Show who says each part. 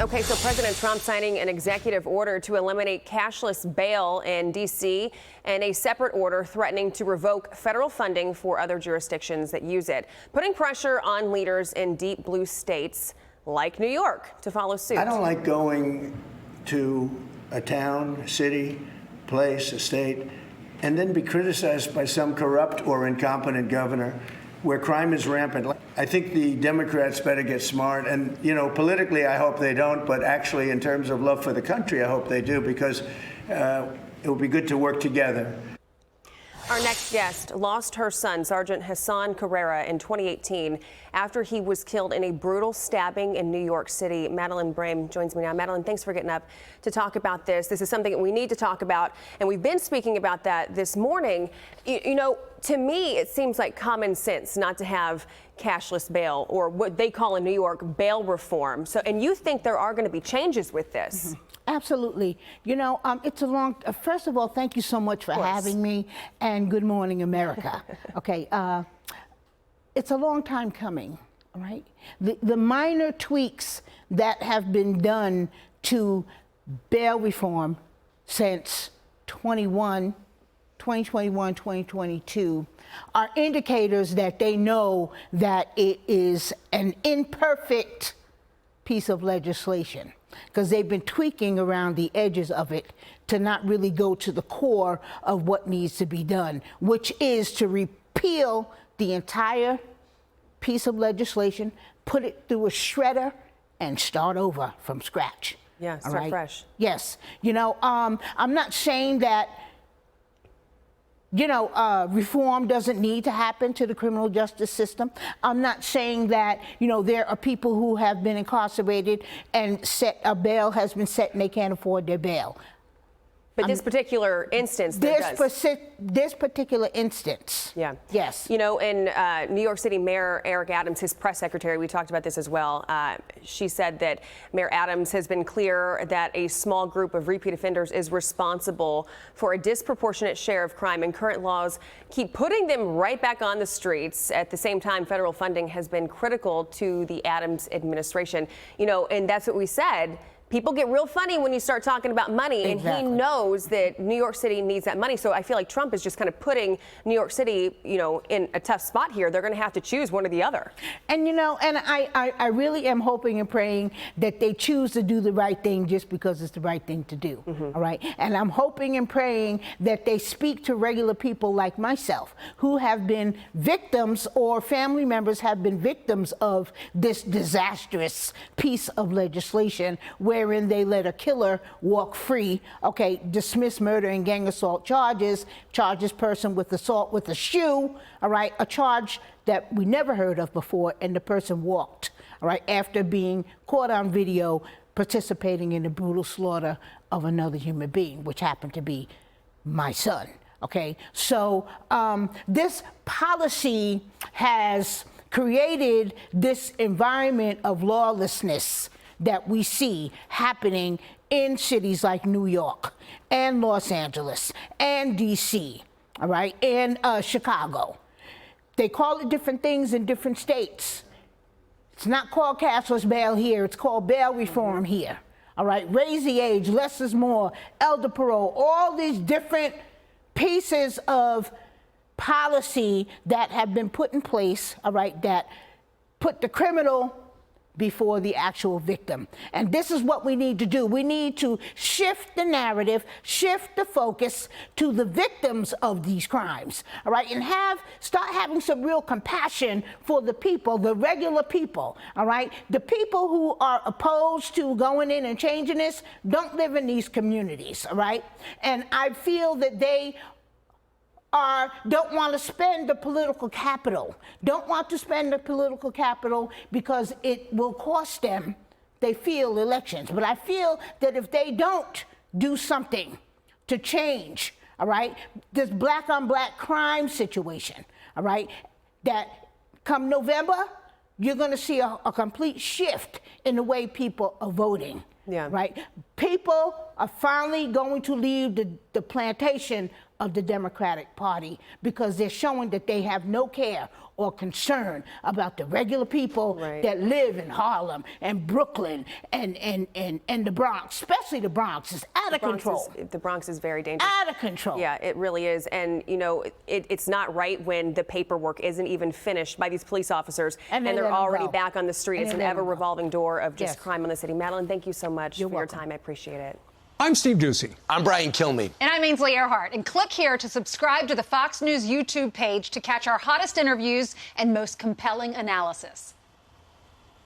Speaker 1: Okay, so President Trump signing an executive order to eliminate cashless bail in D.C. and a separate order threatening to revoke federal funding for other jurisdictions that use it, putting pressure on leaders in deep blue states like New York to follow suit.
Speaker 2: I don't like going to a town, city, place, a state, and then be criticized by some corrupt or incompetent governor where crime is rampant. I think the Democrats better get smart. And, you know, politically, I hope they don't. But actually, in terms of love for the country, I hope they do, because it would be good to work together.
Speaker 1: Our next guest lost her son, Sergeant Hassan Carrera, in 2018 after he was killed in a brutal stabbing in New York City. Madeline Brame joins me now. Madeline, thanks for getting up to talk about this. This is something that we need to talk about, and we've been speaking about that this morning. You know, to me, it seems like common sense not to have cashless bail, or what they call in New York bail reform. So, and you think there are going to be changes with this?
Speaker 3: Mm-hmm. Absolutely. You know, it's a long, first of all, thank you so much for having me, and good morning, America. Okay, it's a long time coming, all right? The minor tweaks that have been done to bail reform since 2021, 2022 are indicators that they know that it is an imperfect piece of legislation, because they've been tweaking around the edges of it to not really go to the core of what needs to be done, which is to repeal the entire piece of legislation, put it through a shredder, and start over from scratch.
Speaker 1: Yeah, start fresh.
Speaker 3: Yes. You know, I'm not saying that, you know, reform doesn't need to happen to the criminal justice system. I'm not saying that, you know, there are people who have been incarcerated and a bail has been set and they can't afford their bail.
Speaker 1: But this particular instance,
Speaker 3: this particular instance.
Speaker 1: Yeah.
Speaker 3: Yes.
Speaker 1: You know, in New York City, Mayor Eric Adams, his press secretary, we talked about this as well. She said that Mayor Adams has been clear that a small group of repeat offenders is responsible for a disproportionate share of crime, and current laws keep putting them right back on the streets. At the same time, federal funding has been critical to the Adams administration. You know, and that's what we said. People get real funny when you start talking about money,
Speaker 3: exactly.
Speaker 1: And he knows that New York City needs that money. So I feel like Trump is just kind of putting New York City, you know, in a tough spot here. They're going to have to choose one or the other. And,
Speaker 3: you know, and I really am hoping and praying that they choose to do the right thing just because it's the right thing to do. Mm-hmm. All right. And I'm hoping and praying that they speak to regular people like myself who have been victims, or family members have been victims of this disastrous piece of legislation wherein they let a killer walk free, okay, dismiss murder and gang assault charges, charge this person with assault with a shoe, all right, a charge that we never heard of before, and the person walked, all right, after being caught on video participating in the brutal slaughter of another human being, which happened to be my son, okay? So this policy has created this environment of lawlessness that we see happening in cities like New York and Los Angeles and DC, all right, and Chicago. They call it different things in different states. It's not called cashless bail here, it's called bail reform here, all right? Raise the age, less is more, elder parole, all these different pieces of policy that have been put in place, all right, that put the criminal before the actual victim. And this is what we need to do. We need to shift the narrative, shift the focus to the victims of these crimes, all right, and start having some real compassion for the people, the regular people, all right? The people who are opposed to going in and changing this don't live in these communities, all right? And I feel that they don't want to spend the political capital, because it will cost them, they feel, elections. But I feel that if they don't do something to change, all right, this black on black crime situation, all right, that come November, you're going to see a complete shift in the way people are voting.
Speaker 1: Yeah.
Speaker 3: Right? People are finally going to leave the plantation of the Democratic Party because they're showing that they have no care or concern about the regular people that live in Harlem and Brooklyn and the Bronx, especially the Bronx, is out of control.
Speaker 1: The Bronx is very dangerous.
Speaker 3: Out of control.
Speaker 1: Yeah, it really is. And, you know, it's not right when the paperwork isn't even finished by these police officers and they're already back on the street. It's an ever-revolving door of just crime on the city. Madeline, thank you so much for your time. I appreciate it.
Speaker 4: I'm Steve Doocy.
Speaker 5: I'm Brian Kilmeade.
Speaker 6: And I'm Ainsley Earhart. And click here to subscribe to the Fox News YouTube page to catch our hottest interviews and most compelling analysis.